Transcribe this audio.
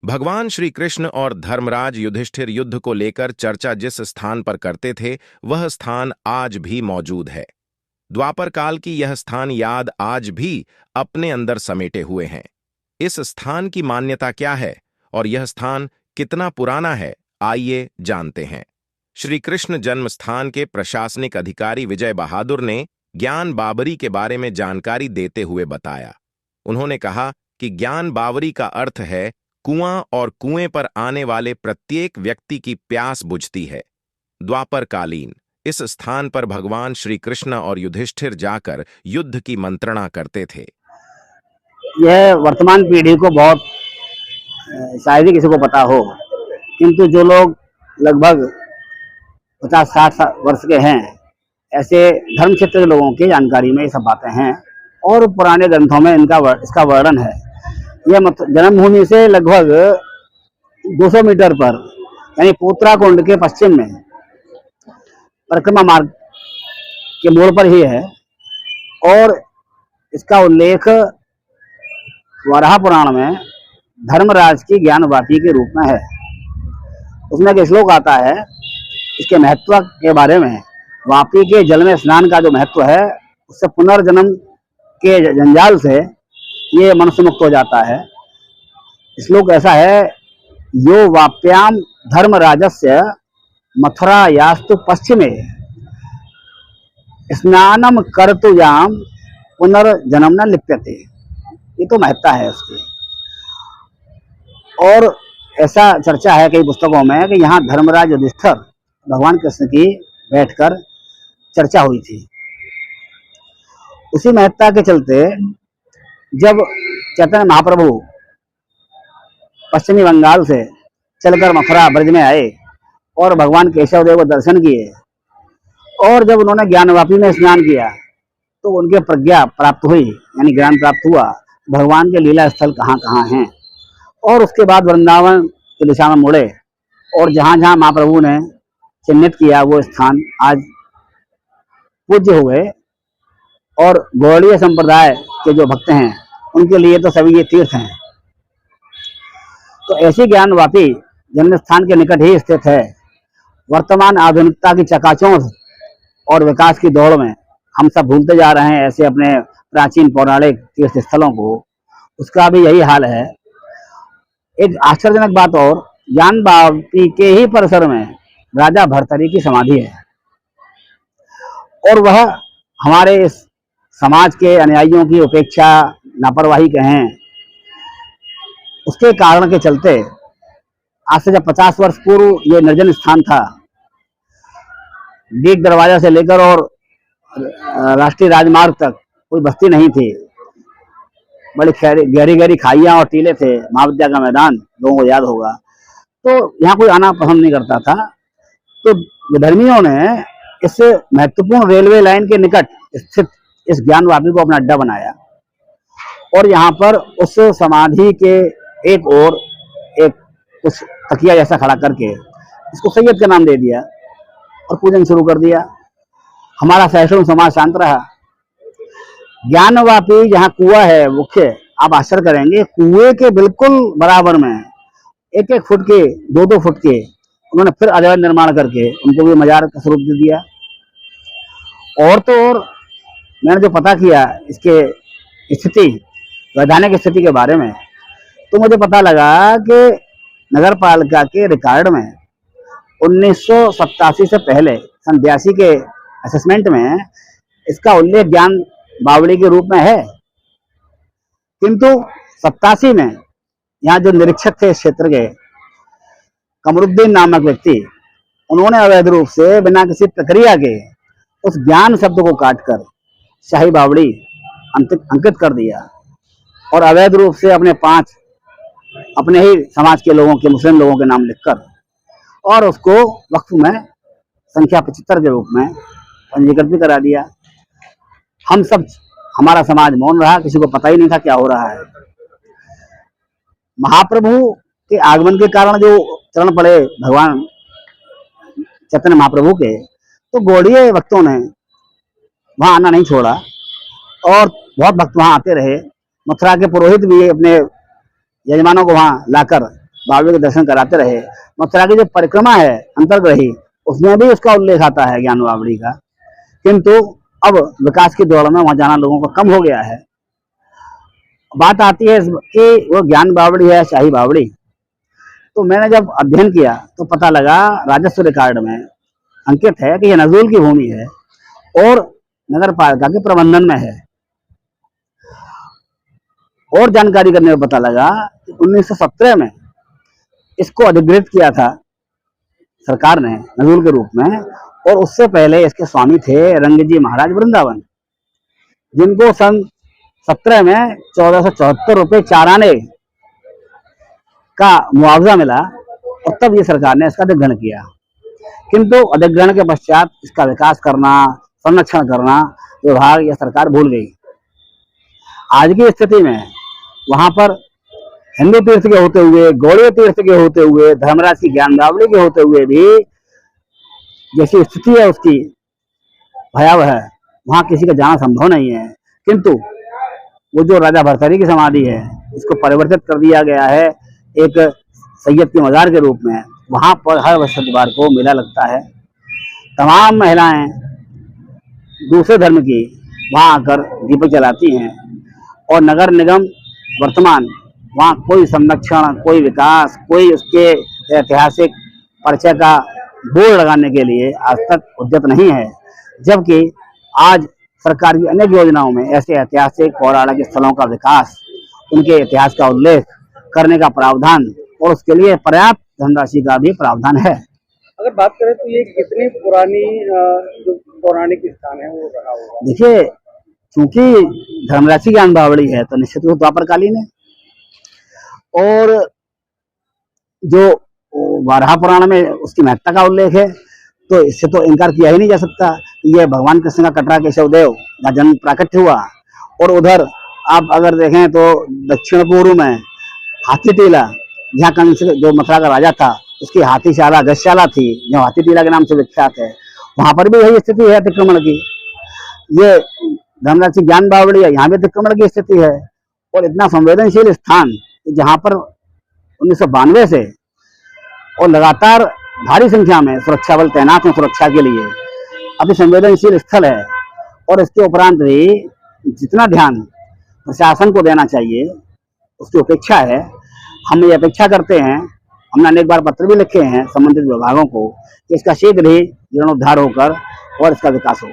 भगवान श्री कृष्ण और धर्मराज युधिष्ठिर युद्ध को लेकर चर्चा जिस स्थान पर करते थे वह स्थान आज भी मौजूद है। द्वापर काल की यह स्थान याद आज भी अपने अंदर समेटे हुए हैं। इस स्थान की मान्यता क्या है और यह स्थान कितना पुराना है, आइए जानते हैं। श्री कृष्ण जन्म स्थान के प्रशासनिक अधिकारी विजय बहादुर ने ज्ञान बावरी के बारे में जानकारी देते हुए बताया। उन्होंने कहा कि ज्ञान बावरी का अर्थ है कुआं, और कुएं पर आने वाले प्रत्येक व्यक्ति की प्यास बुझती है। द्वापर कालीन इस स्थान पर भगवान श्री कृष्ण और युधिष्ठिर जाकर युद्ध की मंत्रणा करते थे। यह वर्तमान पीढ़ी को बहुत शायद ही किसी को पता हो, किंतु जो लोग लगभग 50-60 वर्ष के हैं, ऐसे धर्म क्षेत्र के लोगों की जानकारी में ये सब बातें हैं और पुराने ग्रंथों में इसका वर्णन है। यह जन्मभूमि से लगभग 200 मीटर पर यानी पोत्रा कुंड के पश्चिम में परिक्रमा मार्ग के मोड़ पर ही है और इसका उल्लेख वराह पुराण में धर्मराज की ज्ञानवापी के रूप में है। उसमें एक श्लोक आता है इसके महत्व के बारे में। वापी के जल में स्नान का जो महत्व है, उससे पुनर्जन्म के जंजाल से ये मनुष्य मुक्त हो जाता है। श्लोक ऐसा है, यो वाप्याम धर्मराजस्य मथुरा यास्तु पश्चिमे स्नानम कर्तुयाम पुनर्जन्म न लिप्यते। ये तो महत्ता है उसकी। और ऐसा चर्चा है कई पुस्तकों में कि यहाँ धर्मराज युधिष्ठिर भगवान कृष्ण की बैठकर चर्चा हुई थी। उसी महत्ता के चलते जब चैतन्य महाप्रभु पश्चिमी बंगाल से चलकर मथुरा ब्रज में आए और भगवान केशव देव को दर्शन किए और जब उन्होंने ज्ञानवापी में स्नान किया तो उनके प्रज्ञा प्राप्त हुई, यानी ज्ञान प्राप्त हुआ भगवान के लीला स्थल कहाँ कहाँ हैं। और उसके बाद वृंदावन की दिशा में मुड़े और जहाँ जहाँ महाप्रभु ने चिन्हित किया वो स्थान आज पूज्य हुए और गौड़ीय संप्रदाय के जो भक्त हैं उनके लिए तो सभी ये तीर्थ हैं। तो ऐसी ज्ञानवापी जन्म स्थान के निकट ही स्थित है। वर्तमान आधुनिकता की चकाचौंध और विकास की दौड़ में हम सब भूलते जा रहे हैं ऐसे अपने प्राचीन पौराणिक तीर्थ स्थलों को। उसका भी यही हाल है। एक आश्चर्यजनक बात और, ज्ञानवापी के ही परिसर में राजा भर्तृहरि की समाधि है और वह हमारे इस समाज के अनुयायियों की उपेक्षा, लापरवाही कहें, उसके कारण के चलते आज से जब 50 वर्ष पूर्व ये निर्जन स्थान था, डीग दरवाजा से लेकर और राष्ट्रीय राजमार्ग तक कोई बस्ती नहीं थी। बड़ी गहरी गहरी खाइयां और टीले थे। महाविद्या का मैदान लोगों को याद होगा। तो यहाँ कोई आना पसंद नहीं करता था। तो विधर्मियों ने इस महत्वपूर्ण रेलवे लाइन के निकट स्थित इस ज्ञानवापी को अपना अड्डा बनाया और यहाँ पर उस समाधि के एक और एक कुछ तकिया जैसा खड़ा करके इसको सैयद का नाम दे दिया और पूजन शुरू कर दिया। हमारा सहिष्णु समाज शांत रहा। ज्ञानवापी जहाँ कुआं है मुख्य, आप आश्चर्य करेंगे, कुएं के बिल्कुल बराबर में 1-1 फुट के 2-2 फुट के उन्होंने फिर अजय निर्माण करके उनको भी मजार का स्वरूप दे दिया। और तो और मैंने जो पता किया इसके स्थिति, वैधानिक स्थिति के बारे में, तो मुझे पता लगा कि नगर पालिका के रिकॉर्ड में 1987 से पहले सन 82 के असेसमेंट में इसका उल्लेख ज्ञान बावड़ी के रूप में है। किंतु 87 में यहाँ जो निरीक्षक थे इस क्षेत्र के, कमरुद्दीन नामक व्यक्ति, उन्होंने अवैध रूप से बिना किसी प्रक्रिया के उस ज्ञान शब्द को काटकर शाही बावड़ी अंकित कर दिया और अवैध रूप से अपने ही समाज के लोगों के, मुस्लिम लोगों के नाम लिखकर और उसको वक्फ में संख्या 75 के रूप में पंजीकृत भी करा दिया। हमारा समाज मौन रहा, किसी को पता ही नहीं था क्या हो रहा है। महाप्रभु के आगमन के कारण जो चरण पड़े भगवान चैतन्य महाप्रभु के, तो गौड़ीय भक्तों ने वहां आना नहीं छोड़ा और बहुत भक्त वहां आते रहे। मथुरा के पुरोहित भी अपने यजमानों को वहां लाकर बावड़ी के दर्शन कराते रहे। मथुरा की जो परिक्रमा है अंतर्ग्रही, उसमें भी उसका उल्लेख आता है ज्ञान बावड़ी का। किंतु अब विकास की दौड़ में वहां जाना लोगों का कम हो गया है। बात आती है कि वो ज्ञान बावड़ी है शाही बावड़ी। तो मैंने जब अध्ययन किया तो पता लगा राजस्व रिकॉर्ड में अंकित है कि यह नजूल की भूमि है और नगर पालिका के प्रबंधन में है। और जानकारी करने में पता लगा कि 1917 में इसको अधिग्रहित किया था सरकार ने नजूल के रूप में, और उससे पहले इसके स्वामी थे रंगजी महाराज वृंदावन, जिनको सन 17 में 1474 रुपये 4 आने का मुआवजा मिला, और तब ये सरकार ने इसका अधिग्रहण किया। किंतु अधिग्रहण के पश्चात इसका विकास करना, संरक्षण करना विभाग या सरकार भूल गई। आज की स्थिति में वहां पर हिंदू तीर्थ के होते हुए, गौड़ीय तीर्थ के होते हुए, धर्मराज की ज्ञान बावड़ी के होते हुए भी जैसी स्थिति है उसकी भयावह है, वहां किसी का जाना संभव नहीं है। किंतु वो जो राजा भरथरी की समाधि है, इसको परिवर्तित कर दिया गया है एक सैयद की मजार के रूप में। वहां पर हर बृहस्पतिवार को मेला लगता है। तमाम महिलाएं दूसरे धर्म की वहां आकर दीपक जलाती हैं, और नगर निगम वर्तमान वहां कोई संरक्षण, कोई विकास, कोई उसके ऐतिहासिक परिचय का बोर्ड लगाने के लिए आज तक उद्यत नहीं है। जबकि आज सरकार की अनेक योजनाओं में ऐसे ऐतिहासिक पौराणिक स्थलों का विकास, उनके इतिहास का उल्लेख करने का प्रावधान और उसके लिए पर्याप्त धनराशि का भी प्रावधान है। अगर बात करें तो ये कितनी पुरानी जो पौराणिक स्थान है वो रहा होगा? देखिए, चूंकि धर्मराशि ज्ञान बावड़ी है तो निश्चित रूप द्वापरकालीन है, और जो वाराह पुराण में उसकी महत्ता का उल्लेख है, तो इससे तो इनकार किया ही नहीं जा सकता कि यह भगवान कृष्ण का कटरा केशव देव का जन्म प्राकट्य हुआ। और उधर आप अगर देखें तो दक्षिण पूर्व में हाथी टीला, जहाँ कंस जो मथुरा का राजा था उसकी हाथीशाला गजशाला थी, जो हाथी टीला के नाम से विख्यात है, वहां पर भी यही स्थिति है अतिक्रमण की। ये धर्मराज ज्ञान बावड़ी है, यहाँ भी अतिक्रमण की स्थिति है। और इतना संवेदनशील स्थान जहाँ पर 1992 से और लगातार भारी संख्या में सुरक्षा बल तैनात हैं सुरक्षा के लिए, अति संवेदनशील स्थल है। और इसके उपरांत भी जितना ध्यान प्रशासन को देना चाहिए उसकी अपेक्षा है। हम ये अपेक्षा करते हैं, हमने अनेक बार पत्र भी लिखे हैं संबंधित विभागों को, कि इसका शीघ्र ही जीर्णोद्धार होकर और इसका विकास हो।